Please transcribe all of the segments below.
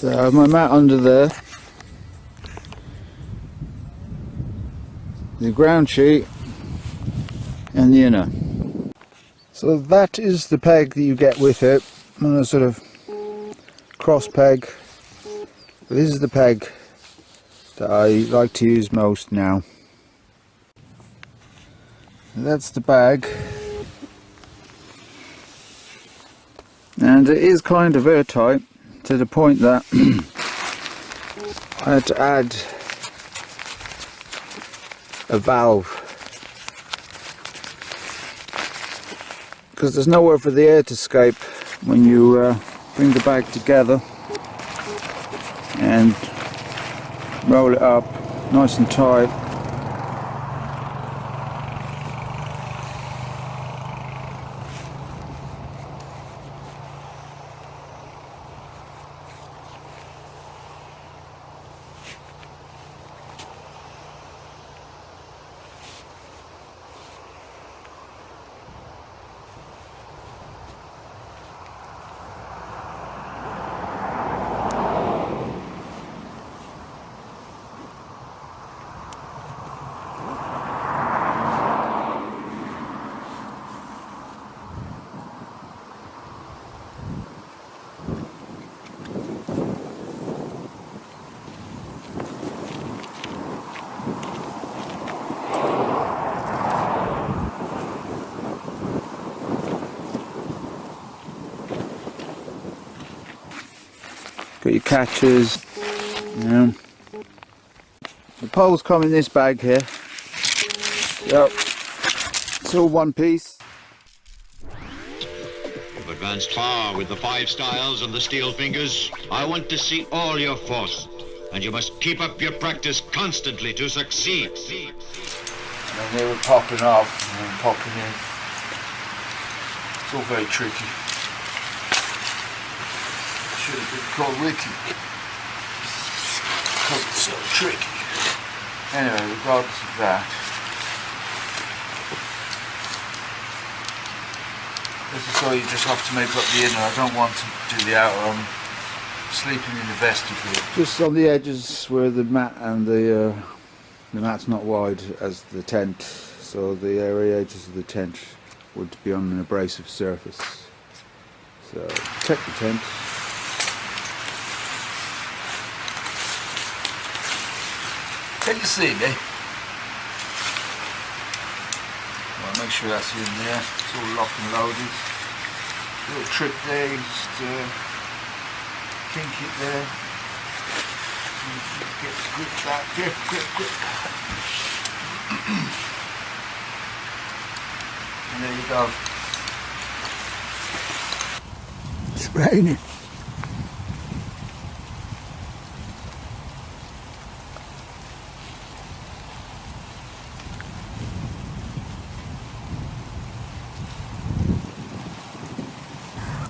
So I have my mat under there, the ground sheet and the inner. So that is the peg that you get with it. I'm on a sort of cross peg. This is the peg that I like to use most now. And that's the bag, and it is kind of airtight to the point that I had to add a valve because there's nowhere for the air to escape when you bring the bag together and roll it up nice and tight. Got your catches. Yeah. The poles come in this bag here. Yep. It's all one piece. You've advanced far with the 5 styles and the steel fingers. I want to see all your force, and you must keep up your practice constantly to succeed. And they were popping off and then popping in. It's all very tricky. Should have been called Ricky because it's so tricky. Anyway, regardless of that, this is all you just have to make up the inner. I don't want to do the outer. I'm sleeping in the vestibule. Just on the edges where the mat and the mat's not wide as the tent, so the area edges of the tent would be on an abrasive surface. So protect the tent. Can you see me? Well, make sure that's in there. It's all locked and loaded. Little trick there, you just kink it there. Get grip that, grip. And there you go. It's raining.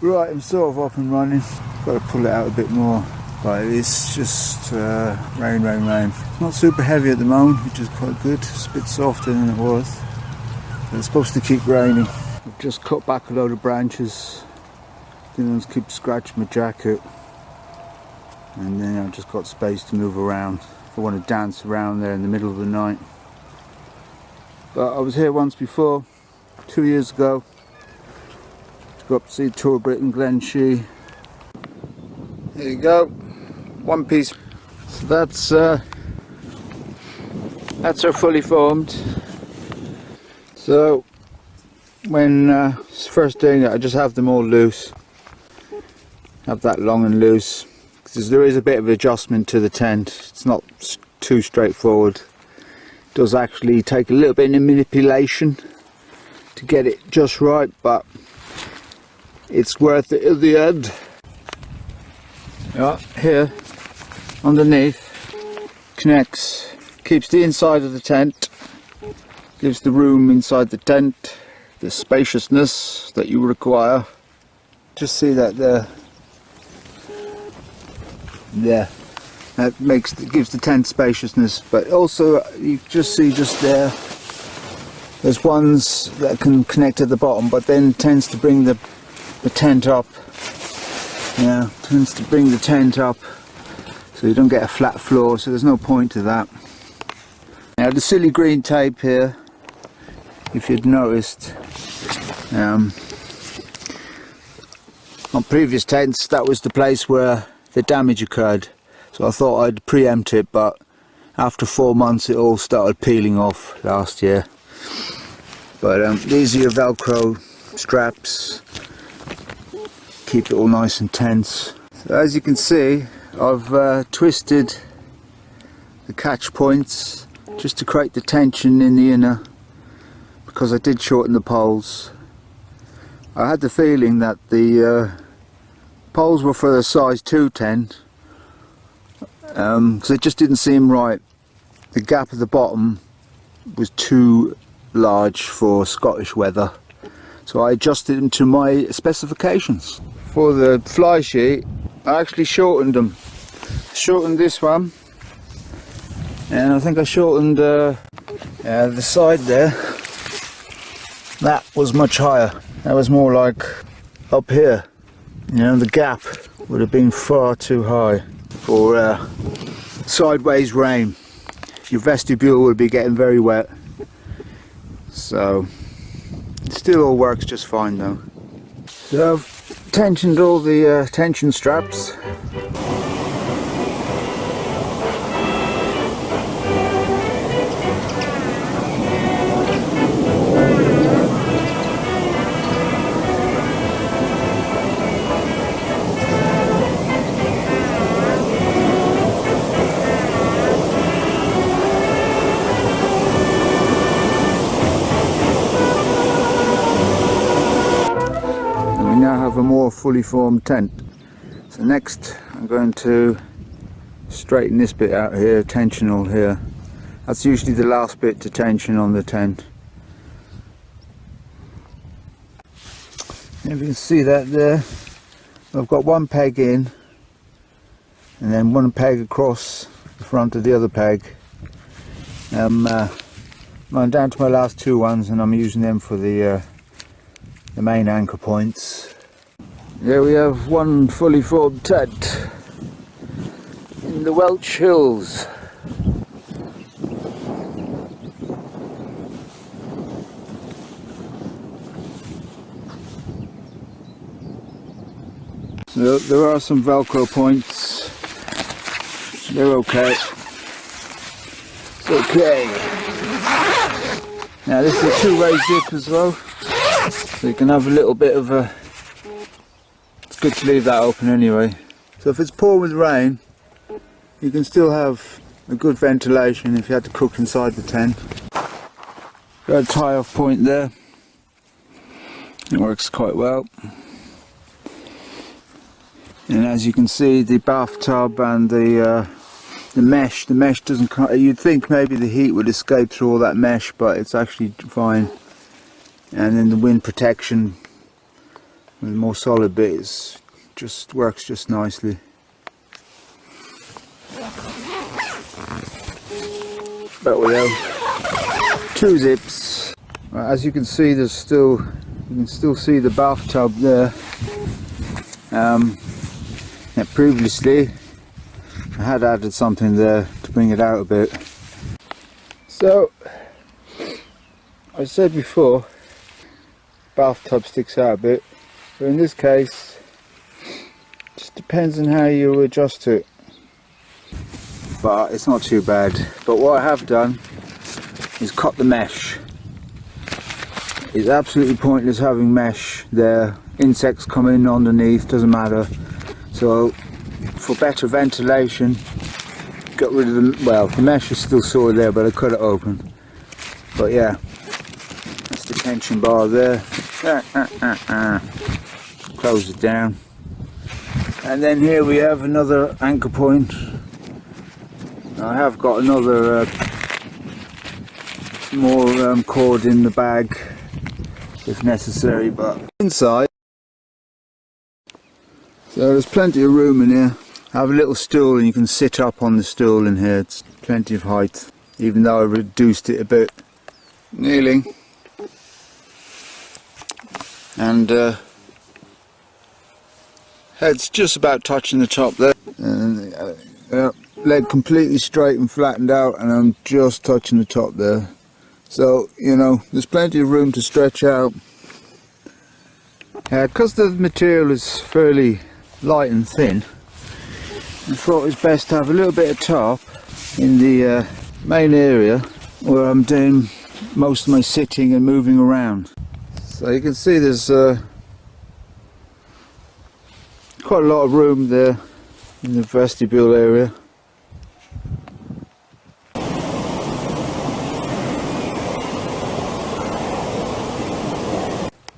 Right, I'm sort of up and running. Got to pull it out a bit more, but it's just rain. It's not super heavy at the moment, which is quite good. It's a bit softer than it was. It's supposed to keep raining. I've just cut back a load of branches. Didn't keep scratching my jacket, and then I've just got space to move around if I want to dance around there in the middle of the night. But I was here once before, 2 years ago. Go up to see Tour Britain, Glen Shee. There you go, one piece. So that's our fully formed. So when first doing it, I just have them all loose. Have that long and loose, because there is a bit of adjustment to the tent. It's not too straightforward. It does actually take a little bit of manipulation to get it just right, but it's worth it at the end. Yeah, here underneath connects, keeps the inside of the tent, gives the room inside the tent the spaciousness that you require. Just see that there. Yeah, that gives the tent spaciousness, but also you just see just there, there's ones that can connect at the bottom, but then tends to bring the tent up. Yeah, tends to bring the tent up so you don't get a flat floor, so there's no point to that. Now the silly green tape here, if you'd noticed, on previous tents that was the place where the damage occurred, so I thought I'd preempt it, but after 4 months it all started peeling off last year. But these are your Velcro straps, keep it all nice and tense. So as you can see, I've twisted the catch points just to create the tension in the inner, because I did shorten the poles. I had the feeling that the poles were for the size 2 tent, because it just didn't seem right. The gap at the bottom was too large for Scottish weather, so I adjusted them to my specifications. For the fly sheet, I actually shortened them. Shortened this one, and I think I shortened the side there. That was much higher. That was more like up here. You know, the gap would have been far too high for sideways rain. Your vestibule would be getting very wet. So it still all works just fine though. So I've tensioned all the tension straps. Have a more fully formed tent. So next I'm going to straighten this bit out here, tensional here. That's usually the last bit to tension on the tent. If you can see that there, I've got one peg in and then one peg across the front of the other peg. I'm down to my last 2 ones and I'm using them for the main anchor points. There we have one fully formed tent in the Welsh Hills. So there are some Velcro points. They're okay. It's okay. Now this is a 2-way zip as well, so you can have a little bit of a. Good to leave that open anyway. So if it's pouring with rain, you can still have a good ventilation if you had to cook inside the tent. Got a tie-off point there. It works quite well. And as you can see, the bathtub and the mesh doesn't. You'd think maybe the heat would escape through all that mesh, but it's actually fine. And then the wind protection. The more solid bits just works just nicely. But we have 2 zips. As you can see, you can still see the bathtub there. Previously I had added something there to bring it out a bit. So I said before, bathtub sticks out a bit. But in this case, it just depends on how you adjust it. But it's not too bad. But what I have done is cut the mesh. It's absolutely pointless having mesh there. Insects come in underneath, doesn't matter. So for better ventilation, got rid of the, well, the mesh is still sort of there, but I cut it open. But yeah, that's the tension bar there. Close it down, and then here we have another anchor point. I have got another more cord in the bag if necessary, but inside, so there's plenty of room in here. I have a little stool and you can sit up on the stool in here. It's plenty of height, even though I reduced it a bit. Kneeling, and head's just about touching the top there, and leg completely straight and flattened out, and I'm just touching the top there. So, you know, there's plenty of room to stretch out. Because the material is fairly light and thin, I thought it was best to have a little bit of top in the main area where I'm doing most of my sitting and moving around. So you can see there's quite a lot of room there in the vestibule area.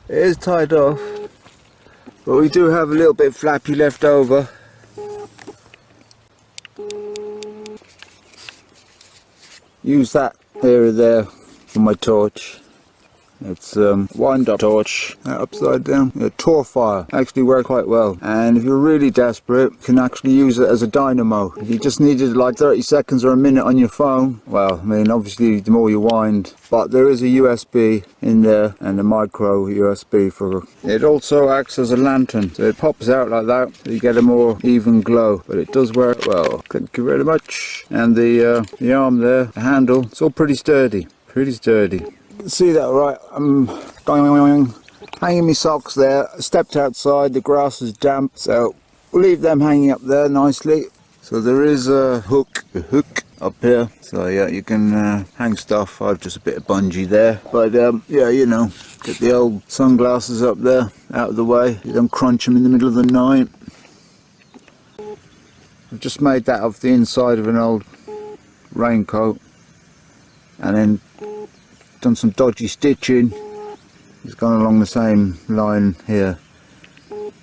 It is tied off, but we do have a little bit flappy left over. Use that area there for my torch. It's wind up torch, upside down. A Tor fire actually worked quite well, and if you're really desperate, you can actually use it as a dynamo. If you just needed like 30 seconds or a minute on your phone, well, I mean, obviously the more you wind, but there is a USB in there and a micro USB for it. Also acts as a lantern, so it pops out like that, so you get a more even glow. But it does work well. Thank you very much. And the arm there, the handle, it's all pretty sturdy, pretty sturdy. See that, right? I'm hanging my socks there. I stepped outside, the grass is damp, so we'll leave them hanging up there nicely. So there is a hook up here, so yeah, you can hang stuff. I've just a bit of bungee there, but yeah, you know, get the old sunglasses up there out of the way. You don't crunch them in the middle of the night. I've just made that off the inside of an old raincoat, and then done some dodgy stitching. It's gone along the same line here,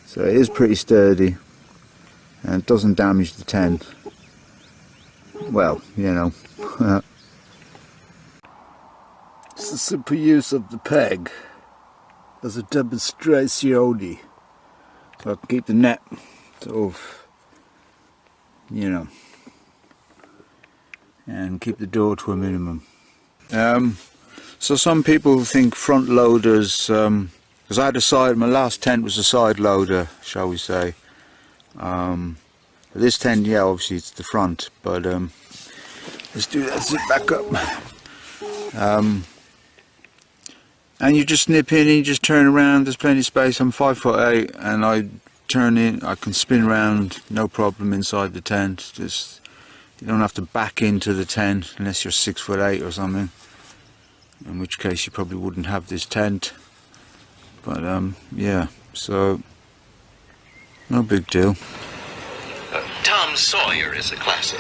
so it is pretty sturdy and it doesn't damage the tent. Well, you know. It's the simple use of the peg as a demonstration, so I can keep the net sort of, you know, and keep the door to a minimum. So some people think front loaders, because I had a side, my last tent was a side loader, shall we say. This tent, yeah, obviously it's the front, but let's do that, sit back up. And you just nip in and you just turn around, there's plenty of space. I'm 5'8", and I turn in, I can spin around, no problem inside the tent. Just, you don't have to back into the tent unless you're 6'8" or something, in which case you probably wouldn't have this tent. But yeah, so no big deal. Tom Sawyer is a classic.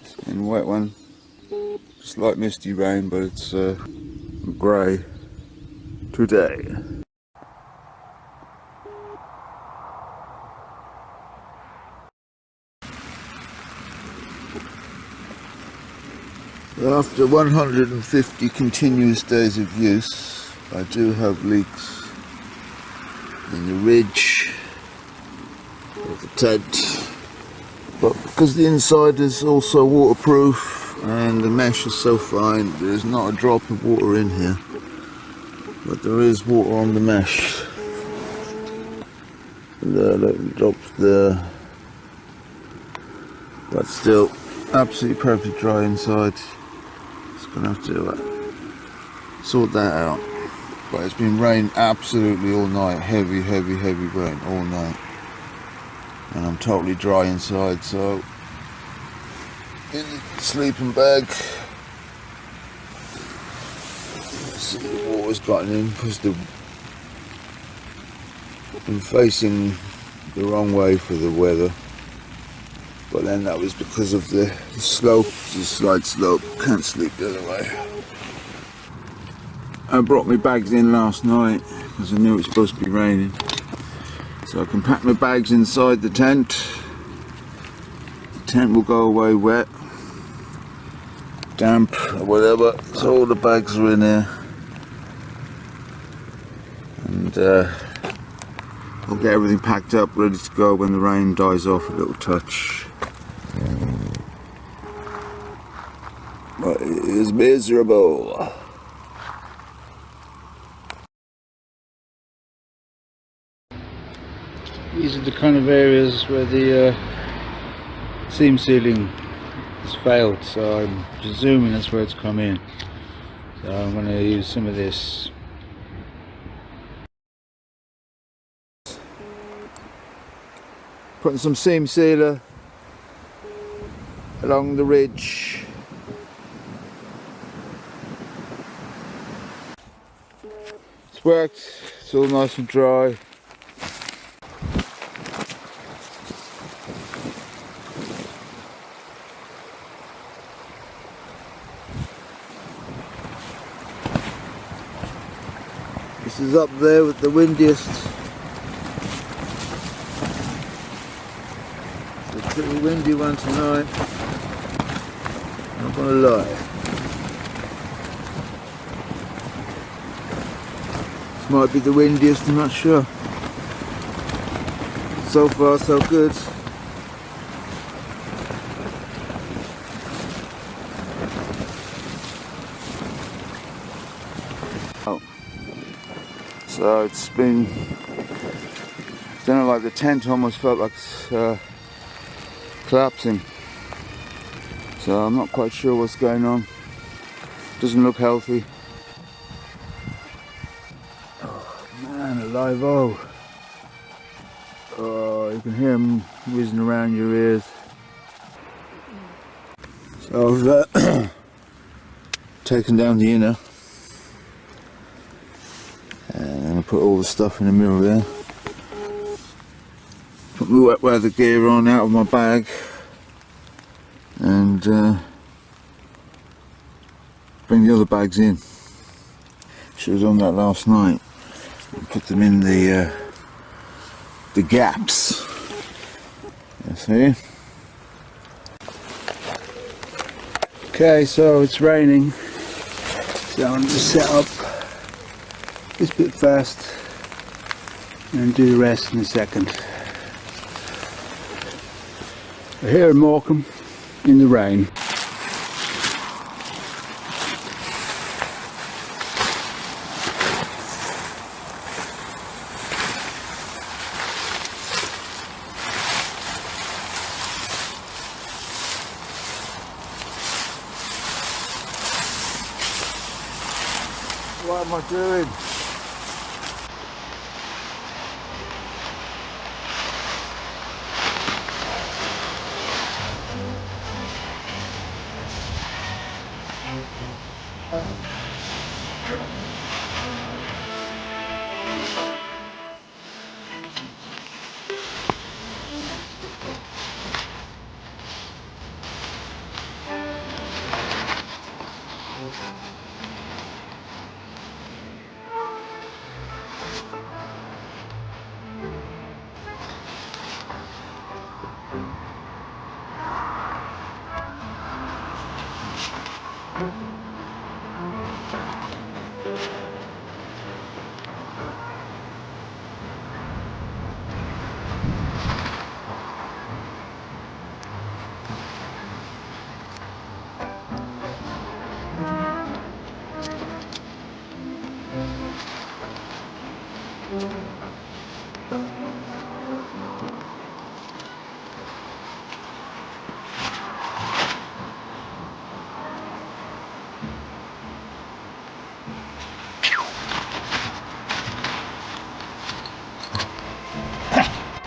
It's been a wet one, just like misty rain, but it's grey today. After 150 continuous days of use, I do have leaks in the ridge of the tent, but because the inside is also waterproof and the mesh is so fine, there's not a drop of water in here, but there is water on the mesh. There, that drops there, but still absolutely perfectly dry inside. Gonna have to sort that out, but it's been raining absolutely all night, heavy rain all night, and I'm totally dry inside. So in the sleeping bag, see the water's gotten in because I'm facing the wrong way for the weather. But then that was because of the slope, the slight slope, can't sleep the other way. I brought my bags in last night because I knew it was supposed to be raining. So I can pack my bags inside the tent. The tent will go away wet, damp or whatever, so all the bags are in there. And I'll get everything packed up, ready to go when the rain dies off a little touch. But it is is miserable. These are the kind of areas where the seam sealing has failed, so I'm presuming that's where it's come in. So I'm going to use some of this. Putting some seam sealer along the ridge. It's worked, it's all nice and dry. This is up there with the windiest. It's a pretty windy one tonight, not gonna lie. This might be the windiest, I'm not sure. So far so good. Oh. So it's been, I don't know, like the tent almost felt like it's collapsing. So I'm not quite sure what's going on. Doesn't look healthy. Oh man, alive, oh. Oh, you can hear them whizzing around your ears. So I've taken down the inner. And I put all the stuff in the middle there. Put my wet weather gear on out of my bag. And bring the other bags in. Should have done that last night. Put them in the gaps. You see? Okay, so it's raining. So I'm going to set up this bit first and do the rest in a second. We're here in Morecambe in the rain. What am I doing?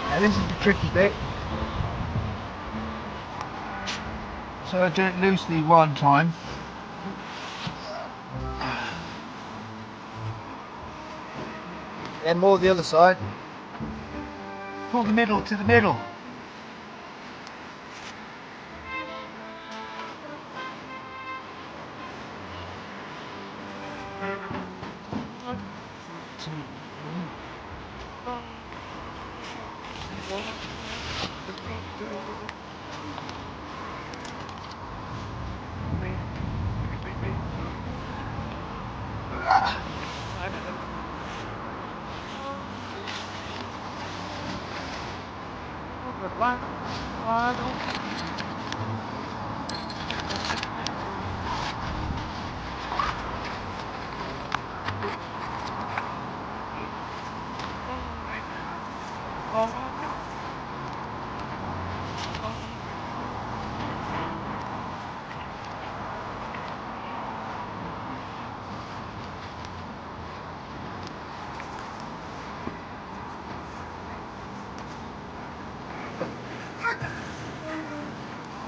Now this is the tricky bit. So I do it loosely one time. Then more the other side. Pull the middle to the middle.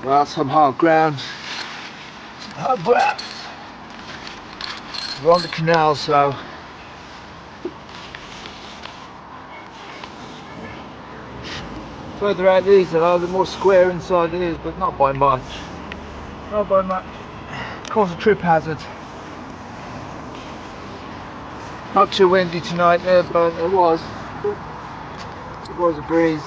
Well, some hard ground. Some hard ground. We're on the canal, so further out these are the more square inside these, but not by much. Not by much. Of course, a trip hazard. Not too windy tonight there, but it was a breeze.